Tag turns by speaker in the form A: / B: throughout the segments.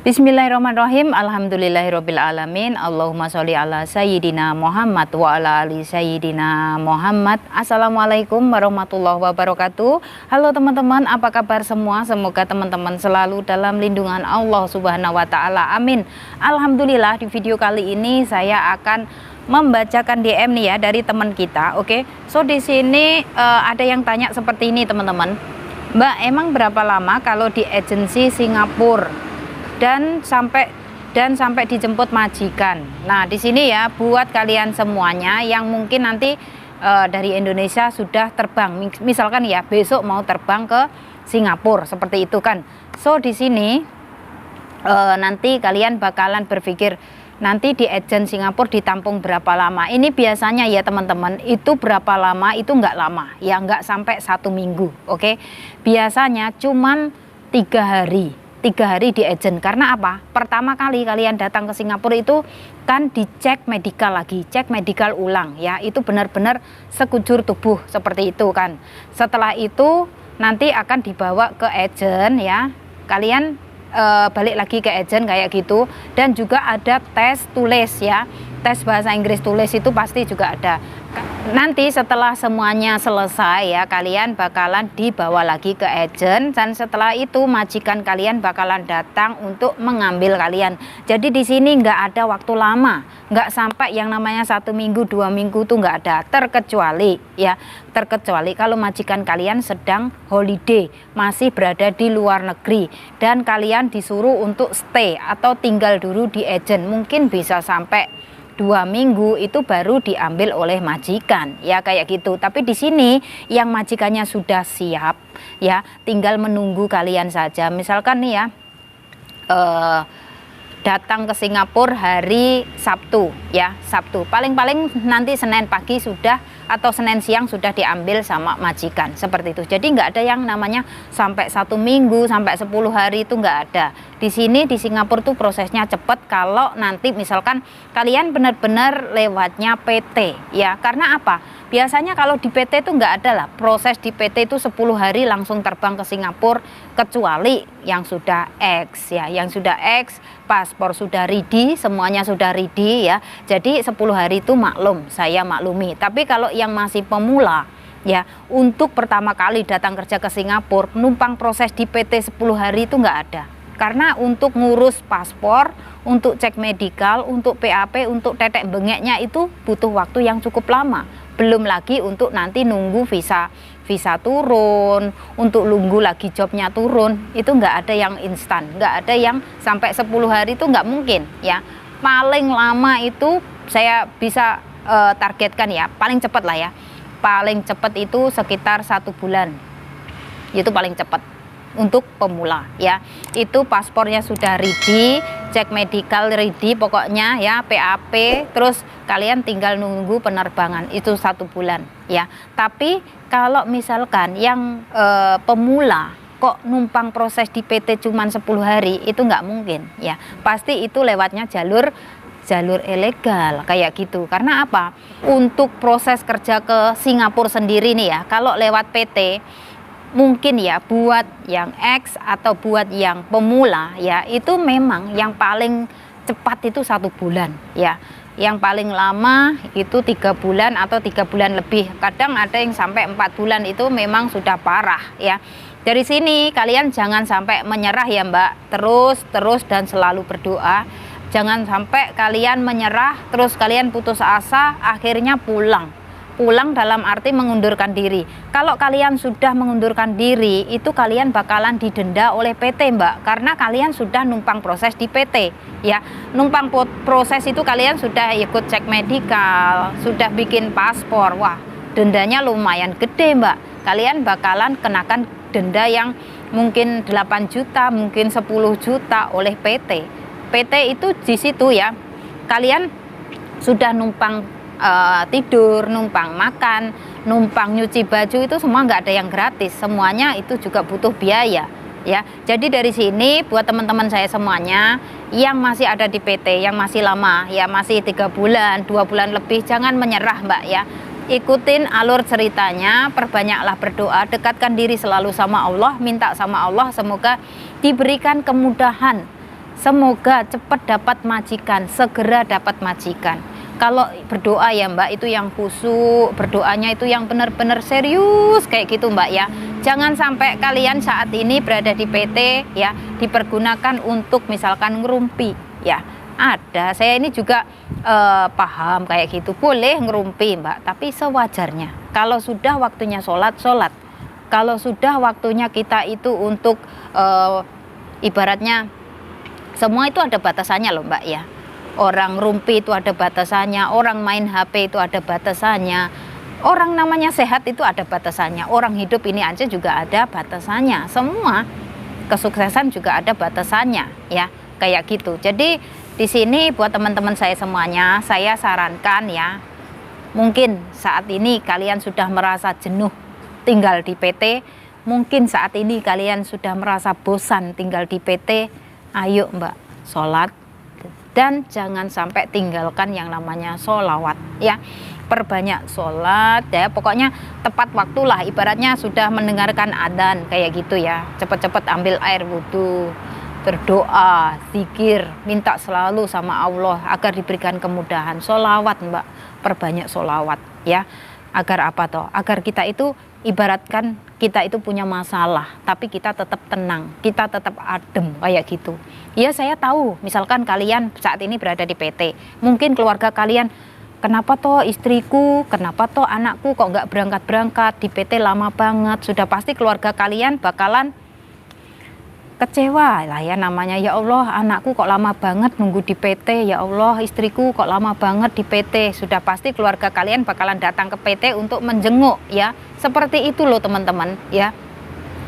A: Bismillahirrahmanirrahim. Alhamdulillahirabbil alamin. Allahumma sholli ala sayyidina Muhammad wa ala ali sayyidina Muhammad. Assalamualaikum warahmatullahi wabarakatuh. Halo teman-teman, apa kabar semua? Semoga teman-teman selalu dalam lindungan Allah Subhanahu wa taala. Amin. Alhamdulillah, di video kali ini saya akan membacakan DM nih ya dari teman kita. Oke. So di sini ada yang tanya seperti ini, teman-teman. Mbak, emang berapa lama kalau di agensi Singapura dan sampai dijemput majikan? Nah, di sini ya buat kalian semuanya yang mungkin nanti dari Indonesia sudah terbang, misalkan ya besok mau terbang ke Singapura seperti itu kan. So di sini nanti kalian bakalan berpikir nanti di agen Singapura ditampung berapa lama. Ini biasanya ya teman-teman, itu berapa lama itu nggak lama ya, nggak sampai 1 minggu. Oke, biasanya cuman 3 hari di agen. Karena apa? Pertama kali kalian datang ke Singapura itu kan dicek medical lagi, cek medical ulang ya, itu benar-benar sekujur tubuh seperti itu kan. Setelah itu nanti akan dibawa ke agen ya, kalian balik lagi ke agen kayak gitu. Dan juga ada tes tulis ya, tes bahasa Inggris tulis itu pasti juga ada. Nanti setelah semuanya selesai ya, kalian bakalan dibawa lagi ke agen, dan setelah itu majikan kalian bakalan datang untuk mengambil kalian. Jadi di sini nggak ada waktu lama, nggak sampai yang namanya 1 minggu 2 minggu tuh nggak ada, terkecuali kalau majikan kalian sedang holiday, masih berada di luar negeri dan kalian disuruh untuk stay atau tinggal dulu di agen, mungkin bisa sampai 2 minggu itu baru diambil oleh majikan ya, kayak gitu. Tapi di sini yang majikannya sudah siap ya, tinggal menunggu kalian saja. Misalkan nih ya, datang ke Singapura hari Sabtu ya, Sabtu paling-paling nanti Senin pagi sudah atau Senin siang sudah diambil sama majikan seperti itu. Jadi nggak ada yang namanya sampai 1 minggu sampai 10 hari, itu nggak ada. Di sini di Singapura tuh prosesnya cepat kalau nanti misalkan kalian benar-benar lewatnya PT ya. Karena apa? Biasanya kalau di PT itu nggak ada lah, proses di PT itu 10 hari langsung terbang ke Singapura, kecuali yang sudah X ya, yang sudah X, paspor sudah ready, semuanya sudah ready ya. Jadi 10 hari itu maklum, saya maklumi. Tapi kalau yang masih pemula ya, untuk pertama kali datang kerja ke Singapura, numpang proses di PT 10 hari itu nggak ada. Karena untuk ngurus paspor, untuk cek medical, untuk PAP, untuk tetek bengeknya itu butuh waktu yang cukup lama. Belum lagi untuk nanti nunggu visa turun, untuk nunggu lagi jobnya turun, itu nggak ada yang instan, nggak ada yang sampai 10 hari, itu nggak mungkin ya. Paling lama itu saya bisa targetkan ya, paling cepat lah ya, paling cepat itu sekitar 1 bulan, itu paling cepat untuk pemula ya. Itu paspornya sudah ready, cek medical ready pokoknya ya, PAP, terus kalian tinggal nunggu penerbangan, itu 1 bulan ya. Tapi kalau misalkan yang pemula kok numpang proses di PT cuman 10 hari, itu nggak mungkin ya. Pasti itu lewatnya jalur ilegal kayak gitu. Karena apa? Untuk proses kerja ke Singapura sendiri nih ya, kalau lewat PT mungkin ya buat yang X atau buat yang pemula ya, itu memang yang paling cepat itu 1 bulan ya. Yang paling lama itu 3 bulan atau 3 bulan lebih. Kadang ada yang sampai 4 bulan, itu memang sudah parah ya. Dari sini kalian jangan sampai menyerah ya Mbak, terus dan selalu berdoa. Jangan sampai kalian menyerah, terus kalian putus asa, akhirnya pulang dalam arti mengundurkan diri. Kalau kalian sudah mengundurkan diri, itu kalian bakalan didenda oleh PT Mbak, karena kalian sudah numpang proses di PT ya. Numpang proses itu kalian sudah ikut cek medical, sudah bikin paspor, wah dendanya lumayan gede Mbak. Kalian bakalan kenakan denda yang mungkin 8 juta, mungkin 10 juta oleh PT. PT itu di situ ya, kalian sudah numpang tidur, numpang makan, numpang nyuci baju, itu semua nggak ada yang gratis, semuanya itu juga butuh biaya ya. Jadi dari sini buat teman-teman saya semuanya yang masih ada di PT, yang masih lama ya, masih 3 bulan, 2 bulan lebih, jangan menyerah Mbak ya. Ikutin alur ceritanya, perbanyaklah berdoa, dekatkan diri selalu sama Allah, minta sama Allah semoga diberikan kemudahan semoga cepat dapat majikan, segera dapat majikan. Kalau berdoa ya Mbak, itu yang khusyuk, berdoanya itu yang benar-benar serius kayak gitu Mbak ya. Jangan sampai kalian saat ini berada di PT ya, dipergunakan untuk misalkan ngerumpi ya. Ada, saya ini juga paham kayak gitu, boleh ngerumpi Mbak, tapi sewajarnya. Kalau sudah waktunya sholat, sholat. Kalau sudah waktunya kita itu untuk ibaratnya, semua itu ada batasannya loh Mbak ya. Orang rumpi itu ada batasannya, orang main HP itu ada batasannya, orang namanya sehat itu ada batasannya, orang hidup ini aja juga ada batasannya, semua kesuksesan juga ada batasannya ya, kayak gitu. Jadi di sini buat teman-teman saya semuanya, saya sarankan ya, mungkin saat ini kalian sudah merasa jenuh tinggal di PT, mungkin saat ini kalian sudah merasa bosan tinggal di PT, ayo Mbak, sholat. Dan jangan sampai tinggalkan yang namanya sholawat ya, perbanyak sholat ya, pokoknya tepat waktulah, ibaratnya sudah mendengarkan adzan kayak gitu ya, cepet-cepet ambil air wudhu, berdoa, zikir, minta selalu sama Allah agar diberikan kemudahan, sholawat Mbak, perbanyak sholawat ya, agar apa toh, agar kita itu ibaratkan kita itu punya masalah tapi kita tetap tenang, kita tetap adem kayak gitu ya. Saya tahu misalkan kalian saat ini berada di PT, mungkin keluarga kalian, kenapa toh istriku, kenapa toh anakku kok nggak berangkat-berangkat, di PT lama banget, sudah pasti keluarga kalian bakalan kecewa lah ya namanya, ya Allah anakku kok lama banget nunggu di PT, ya Allah istriku kok lama banget di PT, sudah pasti keluarga kalian bakalan datang ke PT untuk menjenguk ya, seperti itu loh teman-teman ya,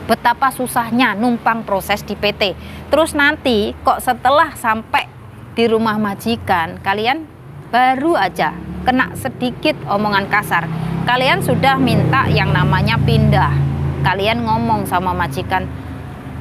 A: betapa susahnya numpang proses di PT, terus nanti kok setelah sampai di rumah majikan kalian baru aja kena sedikit omongan kasar, kalian sudah minta yang namanya pindah, kalian ngomong sama majikan,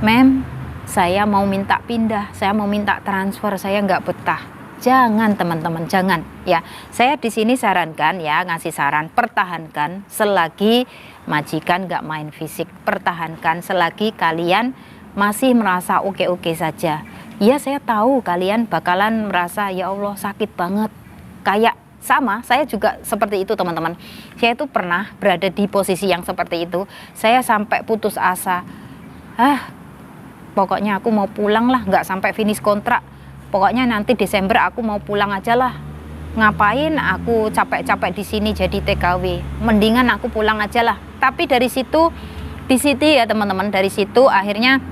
A: Mem, saya mau minta pindah, saya mau minta transfer, saya nggak betah. Jangan teman-teman, jangan ya. Saya di sini sarankan ya, ngasih saran, pertahankan selagi majikan nggak main fisik, pertahankan selagi kalian masih merasa oke-oke saja. Ya saya tahu kalian bakalan merasa ya Allah sakit banget, kayak sama, saya juga seperti itu teman-teman. Saya itu pernah berada di posisi yang seperti itu, saya sampai putus asa. Pokoknya aku mau pulang lah, nggak sampai finish kontrak. Pokoknya nanti Desember aku mau pulang aja lah. Ngapain aku capek-capek di sini jadi TKW? Mendingan aku pulang aja lah. Tapi dari situ, di situ ya teman-teman, dari situ akhirnya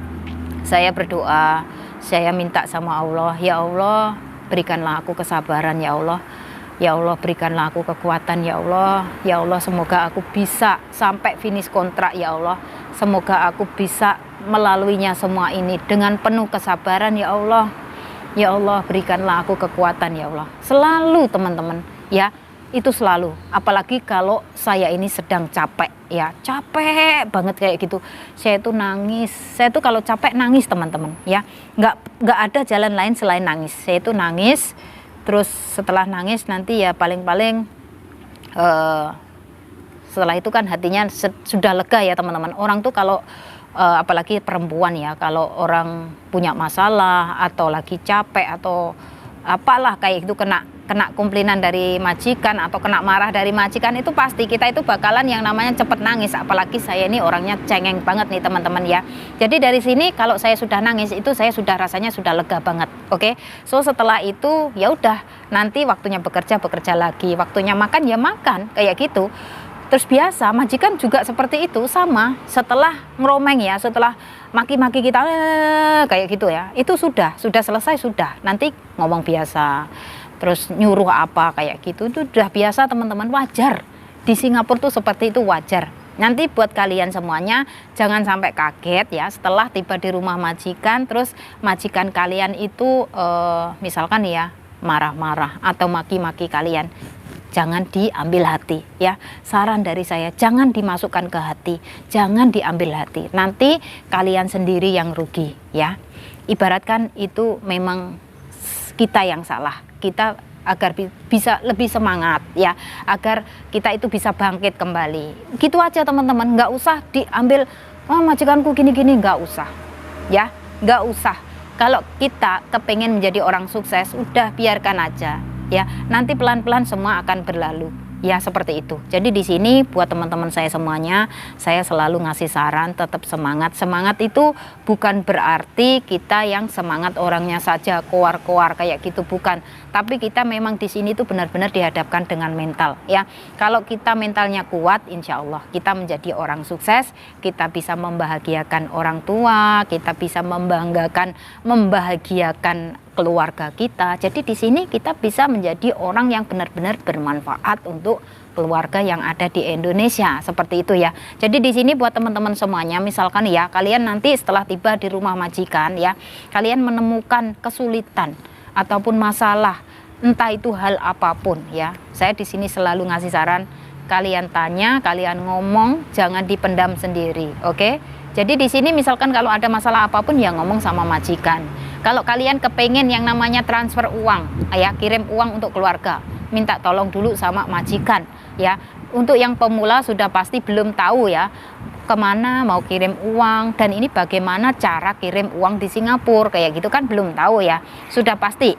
A: saya berdoa, saya minta sama Allah, ya Allah berikanlah aku kesabaran ya Allah. Ya Allah berikanlah aku kekuatan ya Allah. Ya Allah semoga aku bisa sampai finish kontrak ya Allah. Semoga aku bisa melaluinya semua ini dengan penuh kesabaran ya Allah. Ya Allah berikanlah aku kekuatan ya Allah. Selalu teman-teman ya, itu selalu, apalagi kalau saya ini sedang capek ya, capek banget kayak gitu, saya itu nangis, saya itu kalau capek nangis teman-teman ya, nggak ada jalan lain selain nangis, saya itu nangis, terus setelah nangis nanti ya paling-paling setelah itu kan hatinya sudah lega ya teman-teman. Orang tuh kalau apalagi perempuan ya, kalau orang punya masalah atau lagi capek atau apalah kayak itu, kena komplainan dari majikan atau kena marah dari majikan, itu pasti kita itu bakalan yang namanya cepet nangis. Apalagi saya ini orangnya cengeng banget nih teman-teman ya. Jadi dari sini kalau saya sudah nangis itu saya sudah rasanya sudah lega banget. Oke. So setelah itu ya udah, nanti waktunya bekerja lagi, waktunya makan ya makan kayak gitu. Terus biasa majikan juga seperti itu, sama, setelah ngeromeng ya, setelah maki-maki kita kayak gitu ya, itu sudah selesai, sudah nanti ngomong biasa, terus nyuruh apa kayak gitu, itu udah biasa teman-teman, wajar di Singapura tuh seperti itu, wajar. Nanti buat kalian semuanya jangan sampai kaget ya setelah tiba di rumah majikan, terus majikan kalian itu misalkan ya marah-marah atau maki-maki kalian, jangan diambil hati ya. Saran dari saya, jangan dimasukkan ke hati, jangan diambil hati. Nanti kalian sendiri yang rugi ya. Ibaratkan itu memang kita yang salah. Kita agar bisa lebih semangat ya, agar kita itu bisa bangkit kembali. Gitu aja teman-teman, nggak usah diambil, oh majikanku gini-gini, nggak usah ya, nggak usah. Kalau kita kepengen menjadi orang sukses, udah biarkan aja ya, nanti pelan-pelan semua akan berlalu. Ya seperti itu. Jadi di sini buat teman-teman saya semuanya, saya selalu ngasih saran tetap semangat. Semangat itu bukan berarti kita yang semangat orangnya saja koar-koar kayak gitu, bukan. Tapi kita memang di sini tuh benar-benar dihadapkan dengan mental ya. Kalau kita mentalnya kuat, insya Allah kita menjadi orang sukses. Kita bisa membahagiakan orang tua, kita bisa membahagiakan keluarga kita. Jadi di sini kita bisa menjadi orang yang benar-benar bermanfaat untuk keluarga yang ada di Indonesia, seperti itu ya. Jadi di sini buat teman-teman semuanya, misalkan ya kalian nanti setelah tiba di rumah majikan ya, kalian menemukan kesulitan ataupun masalah, entah itu hal apapun ya. Saya di sini selalu ngasih saran, kalian tanya, kalian ngomong, jangan dipendam sendiri, oke? Jadi di sini misalkan kalau ada masalah apapun ya ngomong sama majikan. Kalau kalian kepengen yang namanya transfer uang, ya kirim uang untuk keluarga, minta tolong dulu sama majikan, ya. Untuk yang pemula sudah pasti belum tahu ya kemana mau kirim uang dan ini bagaimana cara kirim uang di Singapura, kayak gitu kan belum tahu ya. Sudah pasti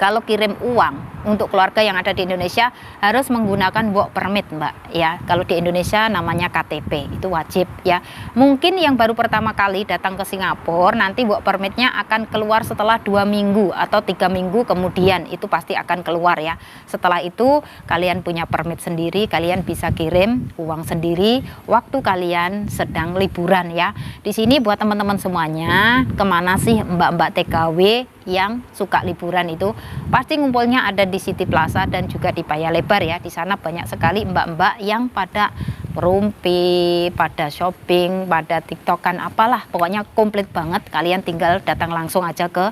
A: kalau kirim uang untuk keluarga yang ada di Indonesia harus menggunakan work permit, Mbak ya. Kalau di Indonesia namanya KTP, itu wajib ya. Mungkin yang baru pertama kali datang ke Singapura, nanti work permitnya akan keluar setelah 2 minggu atau 3 minggu kemudian, itu pasti akan keluar ya. Setelah itu kalian punya permit sendiri, kalian bisa kirim uang sendiri waktu kalian sedang liburan ya. Di sini buat teman-teman semuanya, kemana sih mbak-mbak TKW yang suka liburan itu pasti ngumpulnya ada di City Plaza dan juga di Paya Lebar ya. Di sana banyak sekali mbak-mbak yang pada rumpi, pada shopping, pada tiktokan apalah, pokoknya komplit banget. Kalian tinggal datang langsung aja ke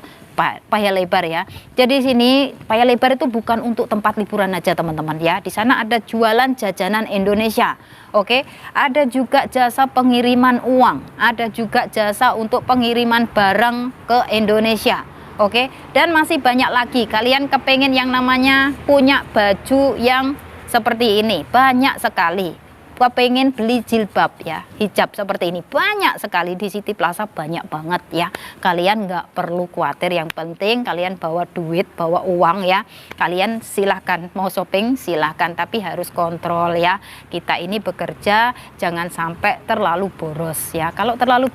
A: Paya Lebar ya. Jadi sini Paya Lebar itu bukan untuk tempat liburan aja teman-teman ya. Di sana ada jualan jajanan Indonesia. Oke, ada juga jasa pengiriman uang, ada juga jasa untuk pengiriman barang ke Indonesia. Oke, dan masih banyak lagi. Kalian kepengen yang namanya punya baju yang seperti ini, banyak sekali. Kepengen beli jilbab ya, hijab seperti ini, banyak sekali di City Plaza, banyak banget ya. Kalian nggak perlu khawatir, yang penting kalian bawa duit, bawa uang ya. Kalian silahkan mau shopping silahkan, tapi harus kontrol ya. Kita ini bekerja jangan sampai terlalu boros ya. Kalau terlalu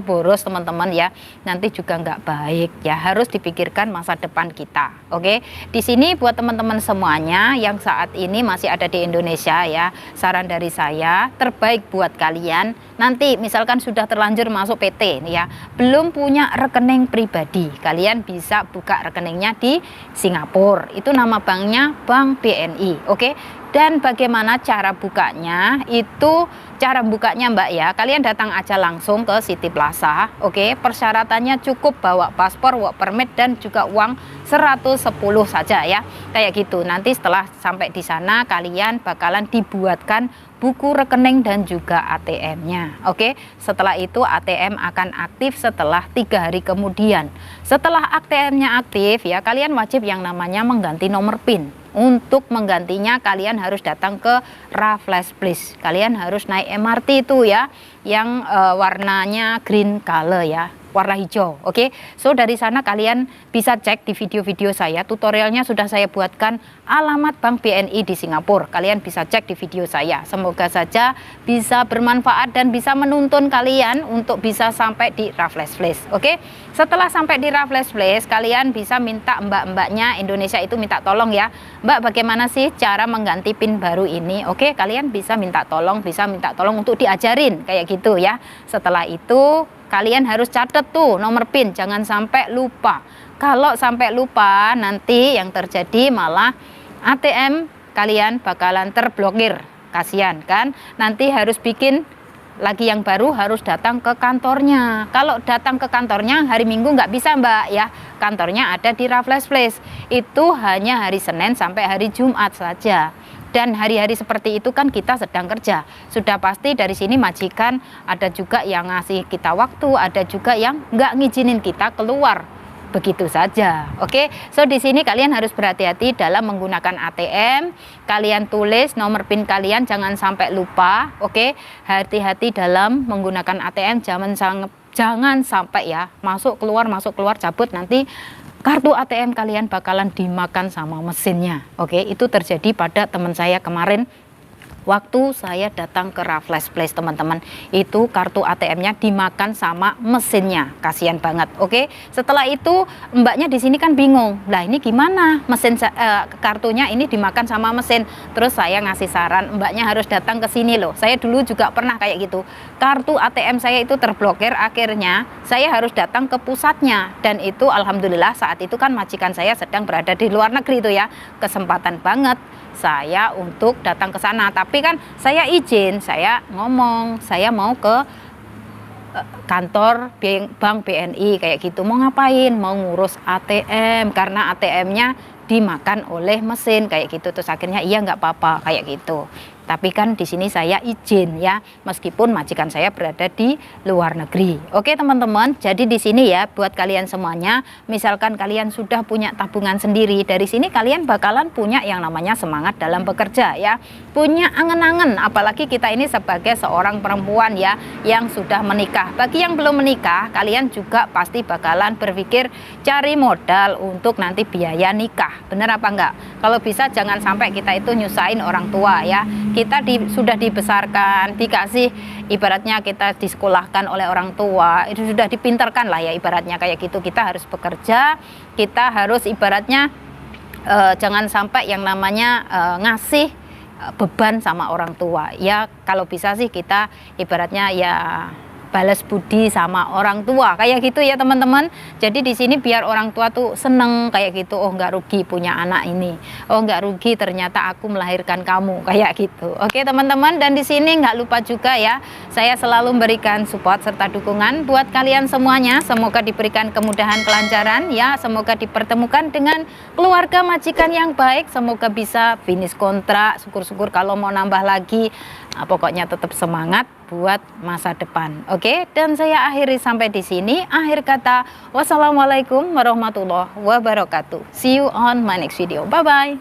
A: boros teman-teman ya, nanti juga nggak baik ya. Harus dipikirkan masa depan kita. Oke, di sini buat teman-teman semuanya yang saat ini masih ada di Indonesia ya, saran dari saya terbaik buat kalian nanti misalkan sudah terlanjur masuk PT ya, belum punya rekening pribadi, kalian bisa buka rekeningnya di Singapura. Itu nama banknya Bank BNI. Oke. Dan bagaimana cara bukanya? Itu cara bukanya Mbak ya, kalian datang aja langsung ke City Plaza. Oke, persyaratannya cukup bawa paspor, work permit dan juga uang 110 saja ya. Kayak gitu. Nanti setelah sampai di sana kalian bakalan dibuatkan buku rekening dan juga ATM-nya. Oke, setelah itu ATM akan aktif setelah 3 hari kemudian. Setelah ATM-nya aktif ya, kalian wajib yang namanya mengganti nomor PIN. Untuk menggantinya kalian harus datang ke Raffles Place. Kalian harus naik MRT itu ya, yang warnanya green color ya, warna hijau. Oke, so dari sana kalian bisa cek di video-video saya, tutorialnya sudah saya buatkan alamat Bank BNI di Singapura. Kalian bisa cek di video saya. Semoga saja bisa bermanfaat dan bisa menuntun kalian untuk bisa sampai di Raffles Place. Oke, setelah sampai di Raffles Place kalian bisa minta mbak-mbaknya Indonesia itu minta tolong ya, Mbak bagaimana sih cara mengganti PIN baru ini. Oke, kalian bisa minta tolong untuk diajarin kayak gitu ya. Setelah itu kalian harus catat tuh nomor PIN, jangan sampai lupa. Kalau sampai lupa nanti yang terjadi malah ATM kalian bakalan terblokir. Kasihan kan, nanti harus bikin lagi yang baru, harus datang ke kantornya. Kalau datang ke kantornya hari Minggu nggak bisa Mbak ya, kantornya ada di Raffles Place. Itu hanya hari Senin sampai hari Jumat saja. Dan hari-hari seperti itu kan kita sedang kerja. Sudah pasti dari sini majikan ada juga yang ngasih kita waktu, ada juga yang nggak ngizinin kita keluar. Begitu saja. Oke, so di sini kalian harus berhati-hati dalam menggunakan ATM. Kalian tulis nomor PIN kalian, jangan sampai lupa. Oke, hati-hati dalam menggunakan ATM, jangan sampai ya masuk keluar cabut, nanti kartu ATM kalian bakalan dimakan sama mesinnya. Oke, itu terjadi pada teman saya kemarin waktu saya datang ke Raffles Place, teman-teman. Itu kartu ATM-nya dimakan sama mesinnya, kasihan banget. Oke, setelah itu mbaknya di sini kan bingung, lah ini gimana mesin kartunya ini dimakan sama mesin. Terus saya ngasih saran, mbaknya harus datang ke sini loh. Saya dulu juga pernah kayak gitu, kartu ATM saya itu terblokir, akhirnya saya harus datang ke pusatnya. Dan itu alhamdulillah saat itu kan majikan saya sedang berada di luar negeri itu ya, kesempatan banget saya untuk datang ke sana. Tapi kan saya izin, saya ngomong saya mau ke kantor bank BNI kayak gitu. Mau ngapain? Mau ngurus ATM karena ATM-nya dimakan oleh mesin kayak gitu. Terus akhirnya iya nggak apa-apa kayak gitu. Tapi kan di sini saya izin ya, meskipun majikan saya berada di luar negeri. Oke teman-teman, jadi di sini ya buat kalian semuanya, misalkan kalian sudah punya tabungan sendiri, dari sini kalian bakalan punya yang namanya semangat dalam bekerja ya, punya angen-angen. Apalagi kita ini sebagai seorang perempuan ya yang sudah menikah. Bagi yang belum menikah, kalian juga pasti bakalan berpikir cari modal untuk nanti biaya nikah. Bener apa enggak? Kalau bisa jangan sampai kita itu nyusahin orang tua ya. Kita sudah dibesarkan, dikasih, ibaratnya kita disekolahkan oleh orang tua, itu sudah dipinterkan lah ya ibaratnya kayak gitu. Kita harus bekerja, kita harus ibaratnya jangan sampai yang namanya ngasih beban sama orang tua ya. Kalau bisa sih kita ibaratnya ya balas budi sama orang tua kayak gitu ya teman-teman. Jadi di sini biar orang tua tuh seneng kayak gitu, oh nggak rugi punya anak ini, oh nggak rugi ternyata aku melahirkan kamu kayak gitu. Oke teman-teman, dan di sini nggak lupa juga ya, saya selalu memberikan support serta dukungan buat kalian semuanya. Semoga diberikan kemudahan, kelancaran ya, semoga dipertemukan dengan keluarga majikan yang baik, semoga bisa finish kontrak, syukur-syukur kalau mau nambah lagi. Pokoknya tetap semangat buat masa depan. Oke, dan saya akhiri sampai di sini. Akhir kata, wassalamualaikum warahmatullahi wabarakatuh. See you on my next video. Bye bye.